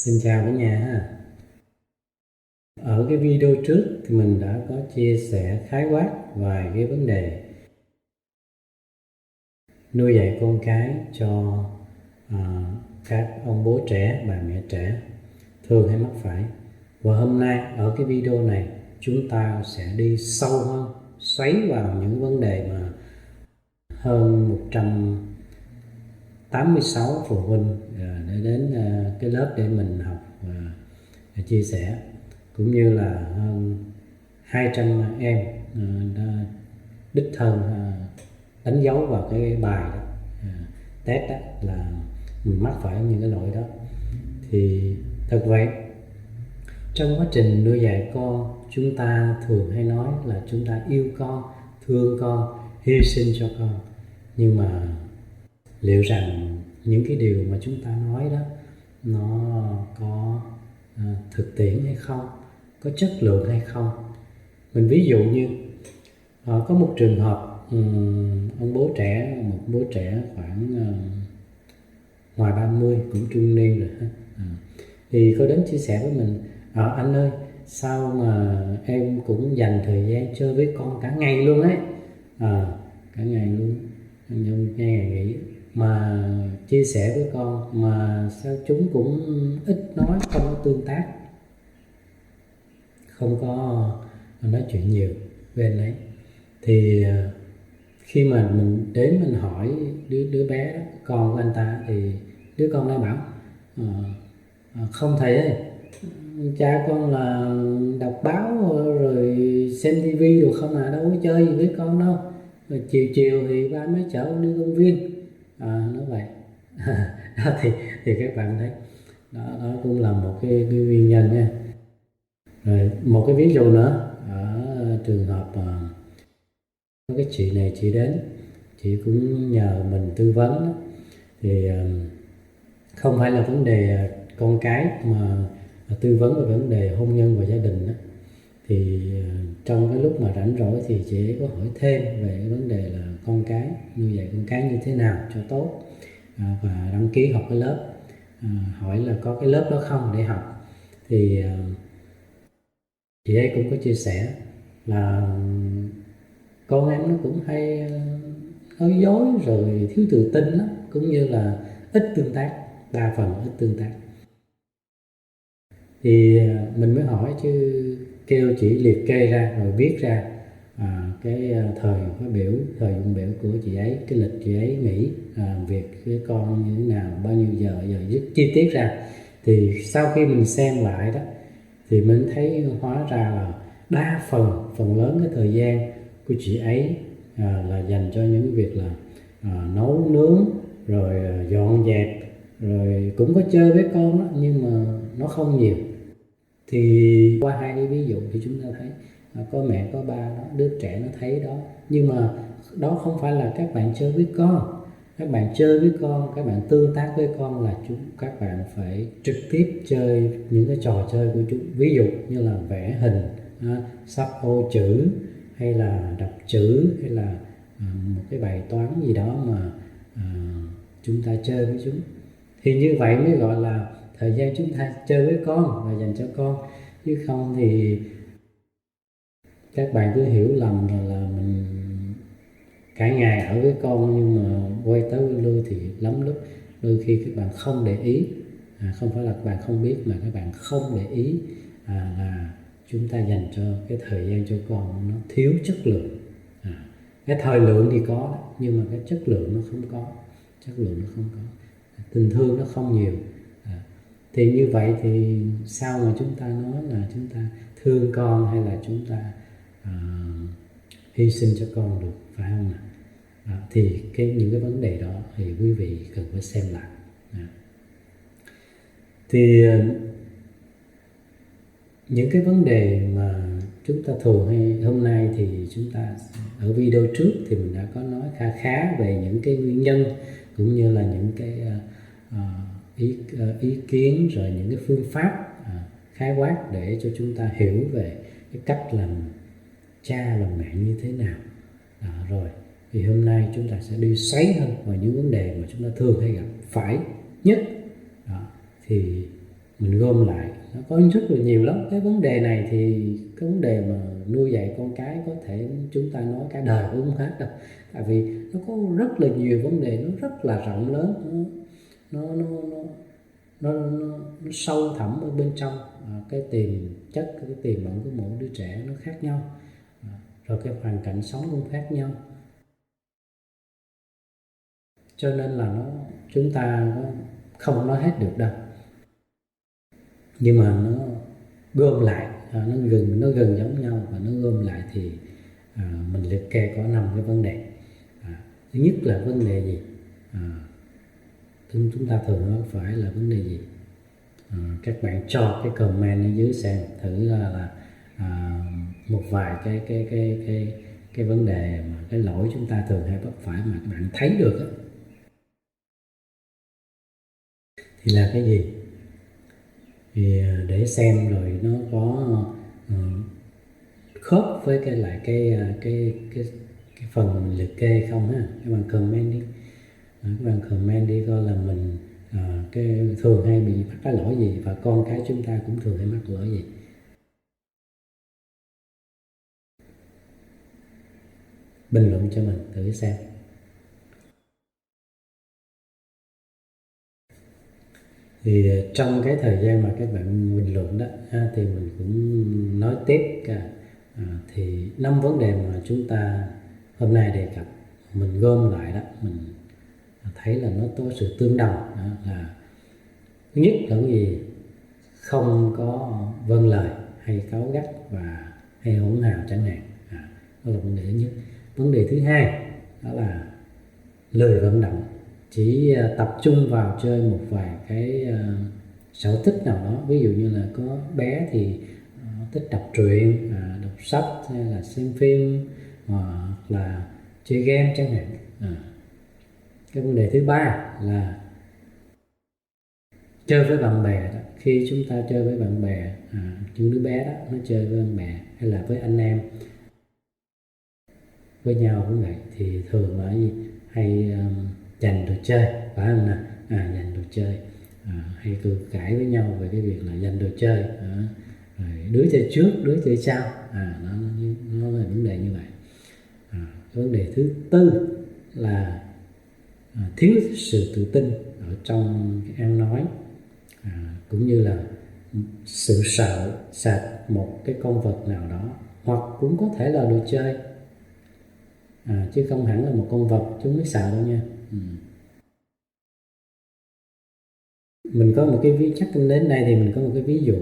Xin chào cả nhà ha. Ở cái video trước thì mình đã có chia sẻ khái quát vài cái vấn đề nuôi dạy con cái cho các ông bố trẻ, bà mẹ trẻ thường hay mắc phải. Và hôm nay ở cái video này chúng ta sẽ đi sâu hơn, xoáy vào những vấn đề mà hơn 186 phụ huynh để đến cái lớp để mình học và chia sẻ, cũng như là hơn 200 em đã đích thân đánh dấu vào cái bài đó, test đó, là mình mắc phải những cái lỗi đó. Thì thật vậy, trong quá trình nuôi dạy con, chúng ta thường hay nói là chúng ta yêu con, thương con, hy sinh cho con. Nhưng mà liệu rằng những cái điều mà chúng ta nói đó nó có thực tiễn hay không, có chất lượng hay không? Mình ví dụ như có một trường hợp một bố trẻ khoảng ngoài 30, cũng trung niên rồi thì có đến chia sẻ với mình: anh ơi, sao mà em cũng dành thời gian chơi với con cả ngày luôn ấy, cả ngày luôn, trong ngày nghỉ mà chia sẻ với con mà sao chúng cũng ít nói, không có tương tác, không có nói chuyện nhiều với anh ấy. Thì khi mà mình đến mình hỏi đứa bé đó, con của anh ta, thì đứa con nó bảo không thầy ơi, cha con là đọc báo rồi xem tivi rồi không, đâu có chơi gì với con đâu, rồi chiều chiều thì ba mới chở con đi công viên, nói vậy. thì các bạn thấy đó cũng là một cái nguyên nhân nha. Rồi một cái ví dụ nữa, ở trường hợp có cái chị này, chị đến, chị cũng nhờ mình tư vấn. Thì không phải là vấn đề con cái mà tư vấn về vấn đề hôn nhân và gia đình đó. Thì trong cái lúc mà rảnh rỗi thì chị ấy có hỏi thêm về cái vấn đề là con cái, nuôi dạy con cái như thế nào cho tốt, và đăng ký học cái lớp, hỏi là có cái lớp đó không để học. Thì chị ấy cũng có chia sẻ là con em nó cũng hay nói dối rồi thiếu tự tin lắm, cũng như là ít tương tác, đa phần ít tương tác. Thì mình mới hỏi chứ, kêu chị liệt kê ra rồi viết ra cái thời dụng biểu của chị ấy, cái lịch chị ấy nghỉ việc với con như thế nào, bao nhiêu giờ viết chi tiết ra. Thì sau khi mình xem lại đó thì mình thấy hóa ra là đa phần lớn cái thời gian của chị ấy là dành cho những việc là nấu nướng, rồi dọn dẹp, rồi cũng có chơi với con đó, nhưng mà nó không nhiều. Thì qua hai cái ví dụ thì chúng ta thấy có mẹ có ba đó, đứa trẻ nó thấy đó. Nhưng mà đó không phải là các bạn chơi với con. Các bạn chơi với con, các bạn tương tác với con là các bạn phải trực tiếp chơi những cái trò chơi của chúng. Ví dụ như là vẽ hình, sắp ô chữ, hay là đọc chữ, hay là một cái bài toán gì đó mà chúng ta chơi với chúng. Thì như vậy mới gọi là thời gian chúng ta chơi với con và dành cho con. Chứ không thì các bạn cứ hiểu lầm là mình cả ngày ở với con, nhưng mà quay tới lui thì lắm lúc đôi khi các bạn không để ý, không phải là các bạn không biết mà các bạn không để ý là chúng ta dành cho cái thời gian cho con nó thiếu chất lượng. Cái thời lượng thì có, nhưng mà cái chất lượng nó không có, tình thương nó không nhiều. Thì như vậy thì sao mà chúng ta nói là chúng ta thương con, hay là chúng ta hy sinh cho con được, phải không nào? Thì những cái vấn đề đó thì quý vị cần phải xem lại. Thì những cái vấn đề mà chúng ta thường hay, hôm nay thì chúng ta ở video trước thì mình đã có nói khá về những cái nguyên nhân, cũng như là những cái ý kiến, rồi những cái phương pháp khái quát để cho chúng ta hiểu về cái cách làm cha làm mẹ như thế nào. Rồi thì hôm nay chúng ta sẽ đi xoáy hơn vào những vấn đề mà chúng ta thường hay gặp phải nhất. Thì mình gom lại. Nó có rất là nhiều lắm. Cái vấn đề này thì cái vấn đề mà nuôi dạy con cái có thể chúng ta nói cả đời cũng không hết đâu, tại vì nó có rất là nhiều vấn đề, nó rất là rộng lớn, nó nó nó nó sâu thẳm ở bên trong. Cái tiềm chất, cái tiềm ẩn của mỗi đứa trẻ nó khác nhau, rồi cái hoàn cảnh sống cũng khác nhau, cho nên là chúng ta không nói hết được đâu. Nhưng mà nó gom lại, nó gần giống nhau, và nó gom lại thì mình liệt kê có 5 cái vấn đề. Thứ nhất là vấn đề gì? Chúng ta thường phải là vấn đề gì? Các bạn cho cái comment ở dưới xem thử là một vài cái vấn đề mà cái lỗi chúng ta thường hay vấp phải mà các bạn thấy được đó, thì là cái gì? Thì để xem rồi nó có khớp với cái phần mình liệt kê không ha. Các bạn comment đi, coi là mình cái thường hay bị mắc cái lỗi gì, và con cái chúng ta cũng thường hay mắc lỗi gì. Bình luận cho mình thử xem. Thì trong cái thời gian mà các bạn bình luận đó thì mình cũng nói tiếp thì 5 vấn đề mà chúng ta hôm nay đề cập, mình gom lại đó, mình thấy là nó có sự tương đồng. Đó là thứ nhất là cái gì? Không có vâng lời, hay cáu gắt và hay hỗn hào chẳng hạn. Đó là vấn đề thứ nhất. Vấn đề thứ hai đó là lười vận động, chỉ tập trung vào chơi một vài cái sở thích nào đó. Ví dụ như là có bé thì thích đọc truyện, đọc sách, hay là xem phim, hoặc là chơi game chẳng hạn. Cái vấn đề thứ ba là chơi với bạn bè đó. Khi chúng ta chơi với bạn bè, những đứa bé đó nó chơi với bạn bè hay là với anh em với nhau cũng vậy, thì thường là gì? Hay giành đồ chơi, phải không nào? Giành đồ chơi, hay cự cãi với nhau về cái việc là giành đồ chơi, rồi đứa chơi trước, đứa chơi sau, nó là vấn đề như vậy. Vấn đề thứ tư là thiếu sự tự tin ở trong cái ăn nói, cũng như là sự sợ sệt một cái con vật nào đó, hoặc cũng có thể là đồ chơi, chứ không hẳn là một con vật chúng mới sợ đâu nha. Mình có một cái chắc đến đây thì mình có một cái ví dụ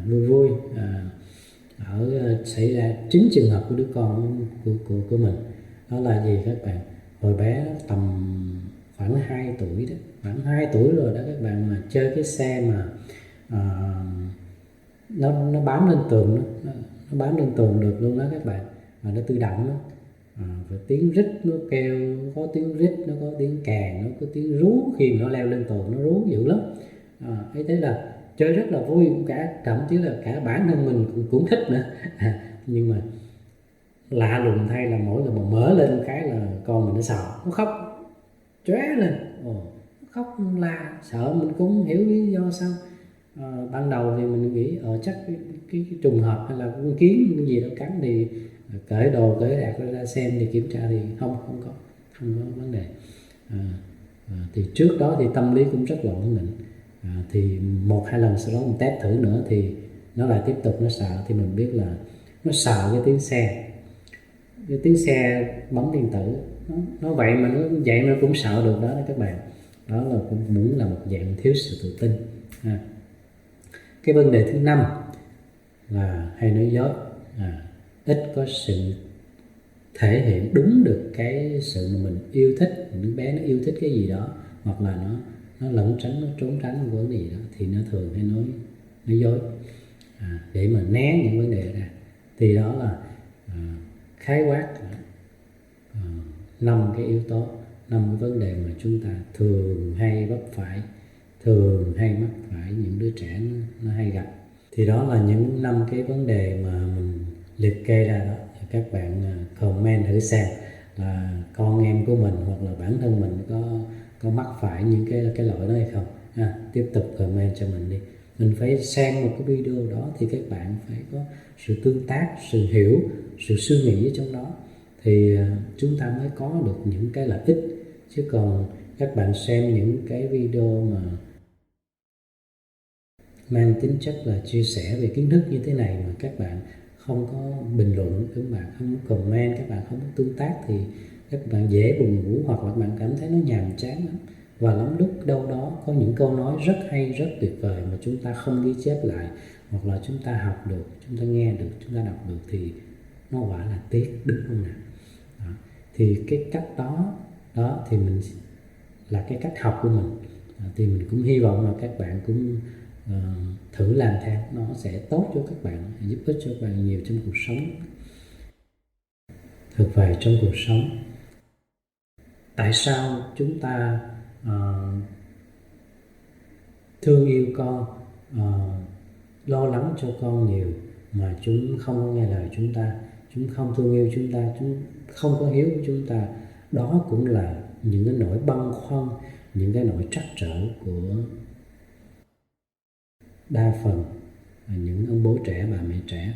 vui vui xảy ra chính trường hợp của đứa con của mình. Đó là gì các bạn? Hồi bé tầm khoảng 2 tuổi đó, khoảng 2 tuổi rồi đó các bạn, mà chơi cái xe mà nó bám lên tường đó, nó bám lên tường được luôn đó các bạn, mà nó tự động đó. Và tiếng rít nó kêu, có tiếng rít, nó có tiếng kèn, nó có tiếng rú khi mà nó leo lên tường, nó rú dữ lắm. Ấy thế là chơi rất là vui, thậm chí là cả bản thân mình cũng thích nữa. Nhưng mà lạ lùng thay là mỗi lần mà mở lên cái là con mình nó sợ, nó khóc chóe lên, nó khóc la sợ, mình cũng không hiểu lý do sao. Ban đầu thì mình nghĩ chắc cái trùng hợp hay là con kiến cái gì đó cắn, thì cởi đồ cởi đạc ra xem thì kiểm tra thì không có vấn đề. Thì trước đó thì tâm lý cũng rất là ổn định. Thì 1-2 lần sau đó mình test thử nữa thì nó lại tiếp tục nó sợ, thì mình biết là nó sợ cái tiếng xe bấm điện tử. Nó vậy mà nó cũng sợ được đó các bạn. Đó là cũng là một dạng thiếu sự tự tin. Cái vấn đề thứ 5 là hay nói dối, ít có sự thể hiện đúng được cái sự mà mình yêu thích. Đứa bé nó yêu thích cái gì đó, hoặc là nó lẩn tránh, nó trốn tránh một vấn đề gì đó, thì nó thường hay nói dối để mà né những vấn đề ra. Thì đó là khái quát 5 cái yếu tố, 5 cái vấn đề mà chúng ta thường hay vấp phải, thường hay mắc phải, những đứa trẻ nó hay gặp. Thì đó là những 5 cái vấn đề mà mình liệt kê ra đó. Các bạn comment thử xem là con em của mình hoặc là bản thân mình có mắc phải những cái lỗi đó hay không. Tiếp tục comment cho mình đi. mình phải xem một cái video đó thì các bạn phải có sự tương tác, sự hiểu, sự suy nghĩ ở trong đó thì chúng ta mới có được những cái lợi ích. Chứ còn các bạn xem những cái video mà mang tính chất là chia sẻ về kiến thức như thế này mà các bạn không có bình luận, các bạn không có comment, các bạn không có tương tác thì các bạn dễ buồn ngủ, hoặc là các bạn cảm thấy nó nhàm chán lắm. Và lắm lúc đâu đó có những câu nói rất hay, rất tuyệt vời mà chúng ta không ghi chép lại, hoặc là chúng ta học được, chúng ta nghe được, chúng ta đọc được thì nó quả là tiếc, đúng không nào? Đó. Thì cái cách đó thì mình là cái cách học của mình. Thì mình cũng hy vọng là các bạn cũng thử làm theo, nó sẽ tốt cho các bạn, giúp ích cho các bạn nhiều trong cuộc sống. Thực vậy trong cuộc sống, tại sao chúng ta thương yêu con, lo lắng cho con nhiều mà chúng không có nghe lời chúng ta, chúng không thương yêu chúng ta, chúng không có hiếu của chúng ta? Đó cũng là những cái nỗi băn khoăn, những cái nỗi trắc trở của đa phần những ông bố trẻ, bà mẹ trẻ.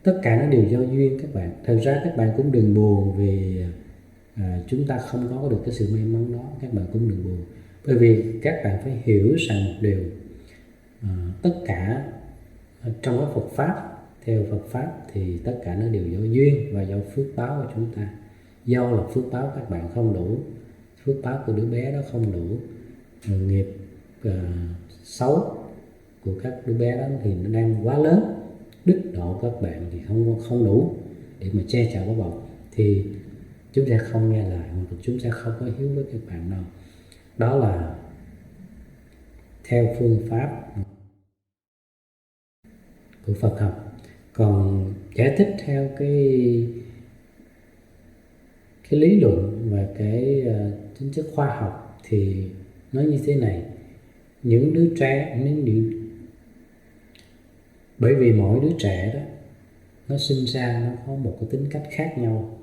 Tất cả nó đều do duyên các bạn. Thật ra các bạn cũng đừng buồn vì chúng ta không có được cái sự may mắn đó. Các bạn cũng đừng buồn, bởi vì các bạn phải hiểu rằng một điều, tất cả trong cái Phật Pháp, theo Phật Pháp thì tất cả nó đều do duyên và do phước báo của chúng ta. Do là phước báo các bạn không đủ, phước báo của đứa bé đó không đủ, nghiệp xấu của các đứa bé đó thì nó đang quá lớn, đức độ các bạn thì không đủ để mà che chở bảo bọc, thì chúng sẽ không nghe lời, hoặc chúng sẽ không có hiếu với các bạn đâu. Đó là theo phương pháp của Phật học. Còn giải thích theo cái lý luận và cái tính chất khoa học thì nói như thế này: những đứa trẻ, bởi vì mỗi đứa trẻ đó nó sinh ra nó có một cái tính cách khác nhau.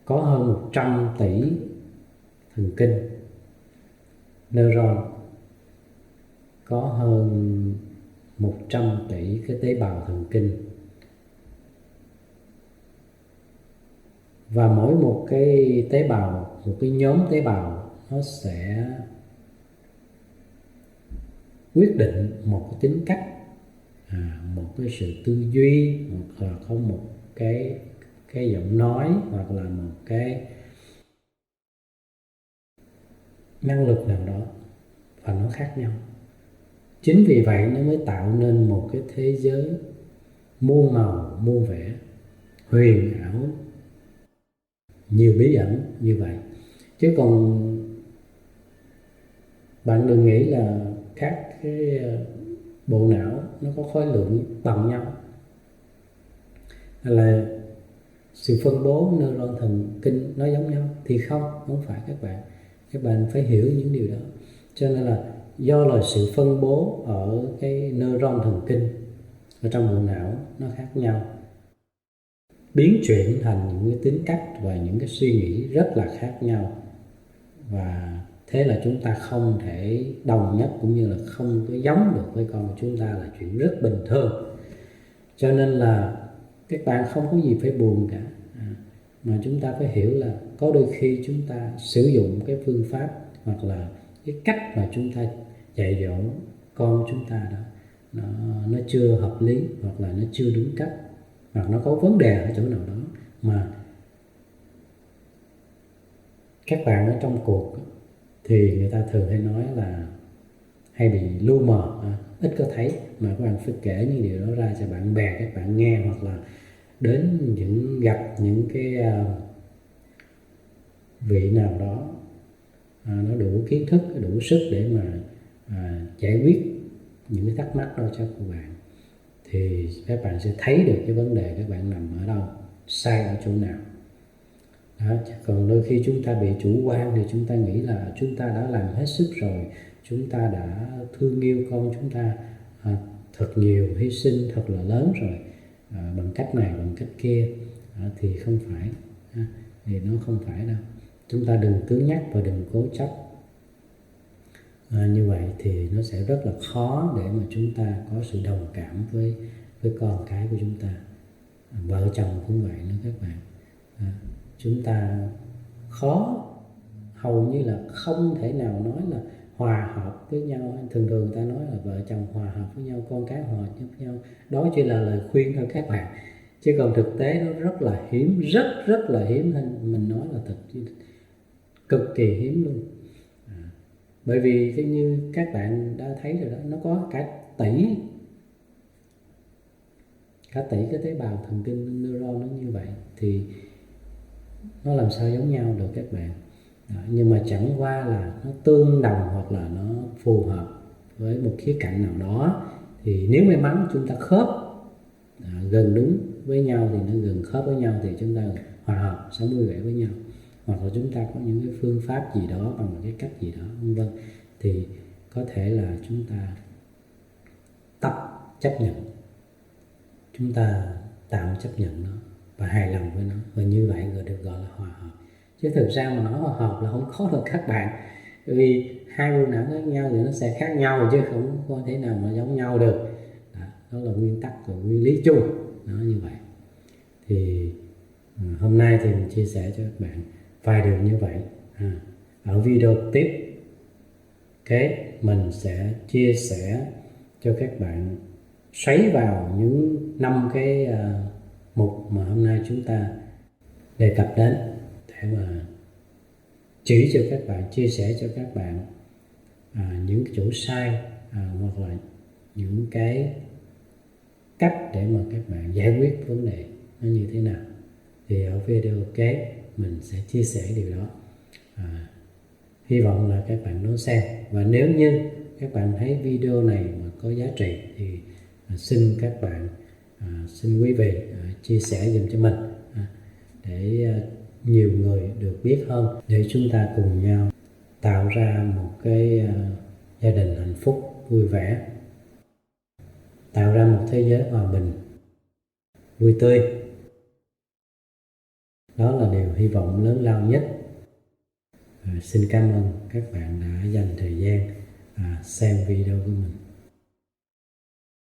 Có hơn 100 tỷ thần kinh neuron, có hơn 100 tỷ cái tế bào thần kinh, và mỗi một cái tế bào, một cái nhóm tế bào nó sẽ quyết định một cái tính cách, một cái sự tư duy, hoặc là có một cái giọng nói, hoặc là một cái năng lực nào đó, và nó khác nhau. Chính vì vậy nó mới tạo nên một cái thế giới muôn màu muôn vẻ, huyền ảo, nhiều bí ẩn như vậy. Chứ còn bạn đừng nghĩ là các cái bộ não nó có khối lượng bằng nhau, hay là sự phân bố neuron thần kinh nó giống nhau, thì không phải các bạn. Các bạn phải hiểu những điều đó. Cho nên là do là sự phân bố ở cái neuron thần kinh ở trong bộ não nó khác nhau, biến chuyển thành những cái tính cách và những cái suy nghĩ rất là khác nhau, và thế là chúng ta không thể đồng nhất, cũng như là không có giống được với con của chúng ta, là chuyện rất bình thường. Cho nên là các bạn không có gì phải buồn cả, mà chúng ta phải hiểu là có đôi khi chúng ta sử dụng cái phương pháp, hoặc là cái cách mà chúng ta dạy dỗ con chúng ta đó, nó chưa hợp lý, hoặc là nó chưa đúng cách, hoặc nó có vấn đề ở chỗ nào đó mà các bạn ở trong cuộc thì người ta thường hay nói là hay bị lu mờ, ít có thấy, mà các bạn phải kể những điều đó ra cho bạn bè các bạn nghe, hoặc là đến gặp những cái vị nào đó nó đủ kiến thức, đủ sức để mà giải quyết những cái thắc mắc đó cho các bạn, thì các bạn sẽ thấy được cái vấn đề các bạn nằm ở đâu, sai ở chỗ nào đó. Còn đôi khi chúng ta bị chủ quan thì chúng ta nghĩ là chúng ta đã làm hết sức rồi, chúng ta đã thương yêu con chúng ta thật nhiều, hy sinh thật là lớn rồi, bằng cách này bằng cách kia, thì không phải, thì nó không phải đâu. Chúng ta đừng cứng nhắc và đừng cố chấp. Như vậy thì nó sẽ rất là khó để mà chúng ta có sự đồng cảm với con cái của chúng ta. Vợ chồng cũng vậy nữa các bạn. Chúng ta khó, hầu như là không thể nào nói là hòa hợp với nhau. Thường thường ta nói là vợ chồng hòa hợp với nhau, con cái hòa hợp với nhau, đó chỉ là lời khuyên thôi các bạn, chứ còn thực tế nó rất là hiếm, rất là hiếm. Mình nói là thật, cực kỳ hiếm luôn. Bởi vì cái như các bạn đã thấy rồi đó, nó có cả tỷ cái tế bào thần kinh neuron nó như vậy, thì nó làm sao giống nhau được các bạn. Nhưng mà chẳng qua là nó tương đồng hoặc là nó phù hợp với một khía cạnh nào đó, thì nếu may mắn chúng ta khớp gần đúng với nhau thì nó gần khớp với nhau thì chúng ta hòa hợp sống vui vẻ với nhau, hoặc là chúng ta có những cái phương pháp gì đó bằng một cái cách gì đó vân vân, thì có thể là chúng ta tập chấp nhận, chúng ta tạm chấp nhận nó và hài lòng với nó, và như vậy rồi được gọi là hòa hợp. Chứ thực ra mà nói hòa hợp là không có được các bạn, bởi vì hai bộ não khác nhau thì nó sẽ khác nhau chứ không có thể nào mà giống nhau được. Đó là nguyên tắc và nguyên lý chung, nó như vậy. Thì hôm nay thì mình chia sẻ cho các bạn vài điều như vậy. Ở video tiếp mình sẽ chia sẻ cho các bạn xoáy vào những 5 cái mục mà hôm nay chúng ta đề cập đến, để mà chỉ cho các bạn, chia sẻ cho các bạn những chỗ sai, hoặc là những cái cách để mà các bạn giải quyết vấn đề nó như thế nào. Thì ở video kế mình sẽ chia sẻ điều đó. Hy vọng là các bạn đón xem, và nếu như các bạn thấy video này mà có giá trị thì xin các bạn, xin quý vị chia sẻ dùm cho mình, để nhiều người được biết hơn, để chúng ta cùng nhau tạo ra một cái gia đình hạnh phúc vui vẻ, tạo ra một thế giới hòa bình vui tươi. Đó là điều hy vọng lớn lao nhất. Xin cảm ơn các bạn đã dành thời gian xem video của mình.